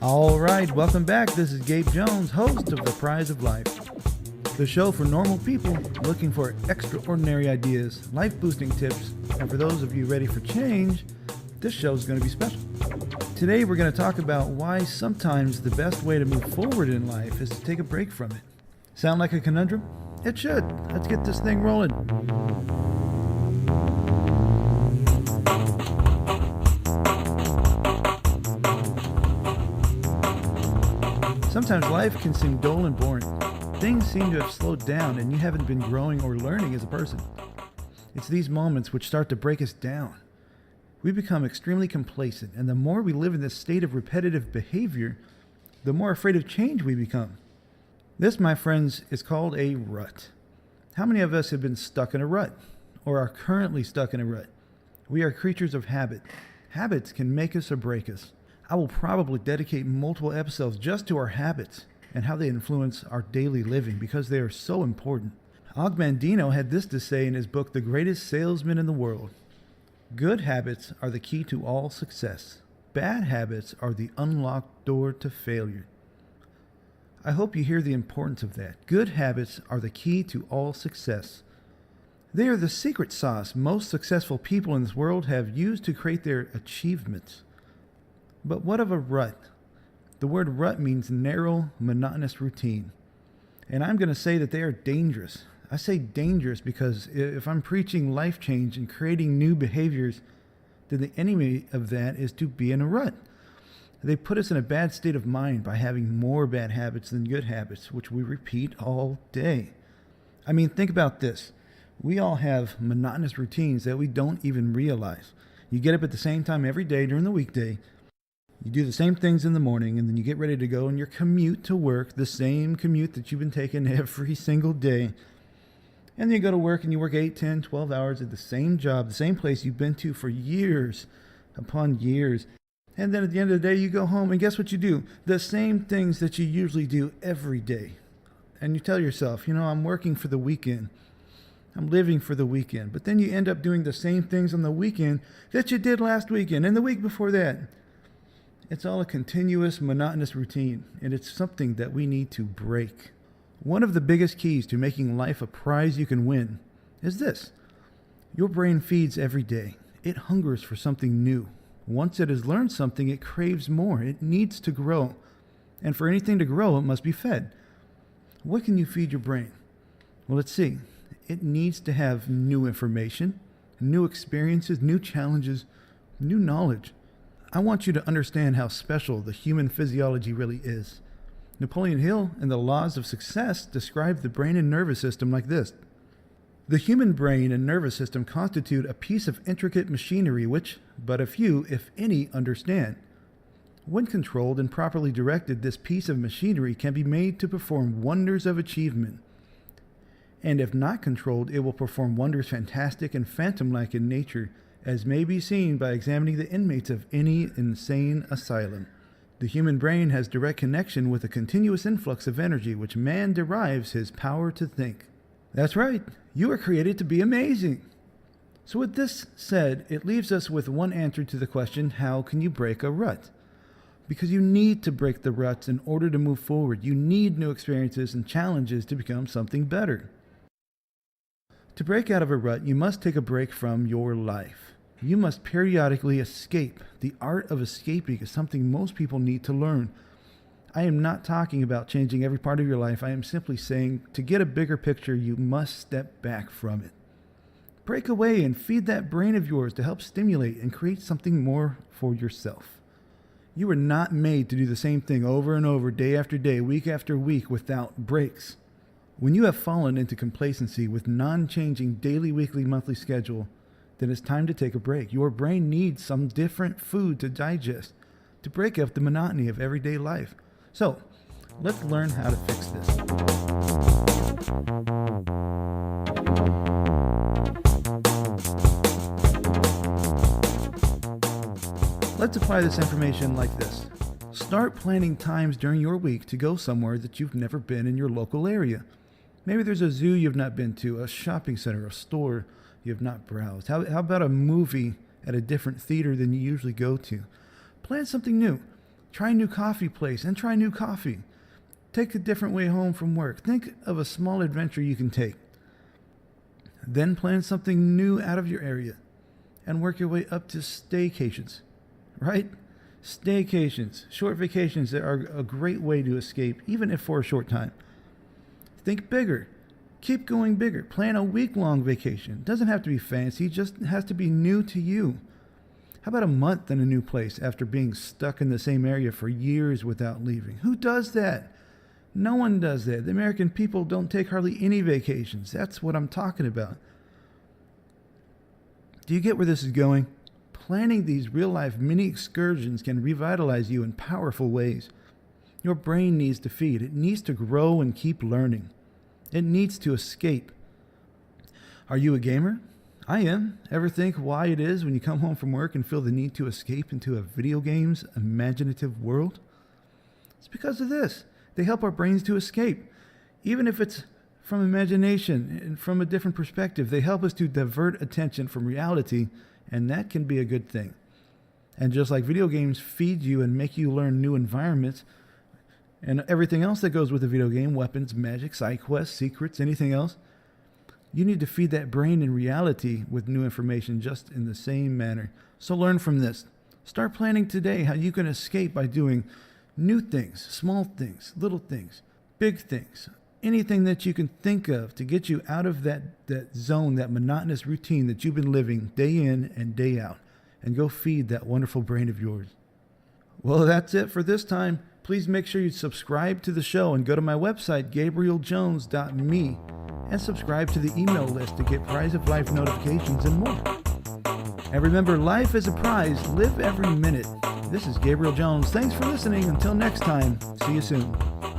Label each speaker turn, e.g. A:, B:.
A: All right, welcome back. This is Gabe Jones, host of The Prize of Life, the show for normal people looking for extraordinary ideas, life-boosting tips, and for those of you ready for change, this show is going to be special. Today we're going to talk about why sometimes the best way to move forward in life is to take a break from it. Sound like a conundrum? It should. Let's get this thing rolling. Sometimes life can seem dull and boring. Things seem to have slowed down and you haven't been growing or learning as a person. It's these moments which start to break us down. We become extremely complacent, and the more we live in this state of repetitive behavior, the more afraid of change we become. This, my friends, is called a rut. How many of us have been stuck in a rut or are currently stuck in a rut? We are creatures of habit. Habits can make us or break us. I will probably dedicate multiple episodes just to our habits and how they influence our daily living because they are so important. Og Mandino had this to say in his book, The Greatest Salesman in the World. Good habits are the key to all success. Bad habits are the unlocked door to failure. I hope you hear the importance of that. Good habits are the key to all success. They are the secret sauce most successful people in this world have used to create their achievements. But what of a rut? The word rut means narrow, monotonous routine. And I'm going to say that they are dangerous. I say dangerous because if I'm preaching life change and creating new behaviors, then the enemy of that is to be in a rut. They put us in a bad state of mind by having more bad habits than good habits, which we repeat all day. I mean, think about this. We all have monotonous routines that we don't even realize. You get up at the same time every day during the weekday. You do the same things in the morning, and then you get ready to go on your commute to work, the same commute that you've been taking every single day. And then you go to work and you work 8, 10, 12 hours at the same job, the same place you've been to for years upon years. And then at the end of the day, you go home, and guess what you do? The same things that you usually do every day. And you tell yourself, I'm working for the weekend. I'm living for the weekend. But then you end up doing the same things on the weekend that you did last weekend and the week before that. It's all a continuous, monotonous routine, and it's something that we need to break. One of the biggest keys to making life a prize you can win is this. Your brain feeds every day. It hungers for something new. Once it has learned something, it craves more. It needs to grow. And for anything to grow, it must be fed. What can you feed your brain? Well, let's see. It needs to have new information, new experiences, new challenges, new knowledge. I want you to understand how special the human physiology really is. Napoleon Hill and the Laws of Success describe the brain and nervous system like this. The human brain and nervous system constitute a piece of intricate machinery which but a few, if any, understand. When controlled and properly directed, this piece of machinery can be made to perform wonders of achievement. And if not controlled, it will perform wonders fantastic and phantom-like in nature, as may be seen by examining the inmates of any insane asylum. The human brain has direct connection with a continuous influx of energy which man derives his power to think. That's right, you were created to be amazing. So with this said, it leaves us with one answer to the question, how can you break a rut? Because you need to break the ruts in order to move forward. You need new experiences and challenges to become something better. To break out of a rut, you must take a break from your life. You must periodically escape. The art of escaping is something most people need to learn. I am not talking about changing every part of your life. I am simply saying to get a bigger picture, you must step back from it. Break away and feed that brain of yours to help stimulate and create something more for yourself. You were not made to do the same thing over and over, day after day, week after week, without breaks. When you have fallen into complacency with non-changing daily, weekly, monthly schedule, then it's time to take a break. Your brain needs some different food to digest, to break up the monotony of everyday life. So, let's learn how to fix this. Let's apply this information like this. Start planning times during your week to go somewhere that you've never been in your local area. Maybe there's a zoo you've not been to, a shopping center, a store you have not browsed. How about a movie at a different theater than you usually go to? Plan something new. Try a new coffee place and try new coffee. Take a different way home from work. Think of a small adventure you can take. Then plan something new out of your area and work your way up to staycations, right? Staycations, short vacations that are a great way to escape, even if for a short time. Think bigger. Keep going bigger. Plan a week-long vacation. It doesn't have to be fancy, it just has to be new to you. How about a month in a new place after being stuck in the same area for years without leaving? Who does that? No one does that. The American people don't take hardly any vacations. That's what I'm talking about. Do you get where this is going? Planning these real-life mini excursions can revitalize you in powerful ways. Your brain needs to feed. It needs to grow and keep learning. It needs to escape. Are you a gamer? I am. Ever think why it is when you come home from work and feel the need to escape into a video game's imaginative world? It's because of this. They help our brains to escape. Even if it's from imagination and from a different perspective, they help us to divert attention from reality, and that can be a good thing. And just like video games feed you and make you learn new environments, and everything else that goes with a video game, weapons, magic, side quests, secrets, anything else, you need to feed that brain in reality with new information just in the same manner. So learn from this. Start planning today how you can escape by doing new things, small things, little things, big things, anything that you can think of to get you out of that zone, that monotonous routine that you've been living day in and day out, and go feed that wonderful brain of yours. Well, that's it for this time. Please make sure you subscribe to the show and go to my website, GabrielJones.me, and subscribe to the email list to get Prize of Life notifications and more. And remember, life is a prize. Live every minute. This is Gabriel Jones. Thanks for listening. Until next time, see you soon.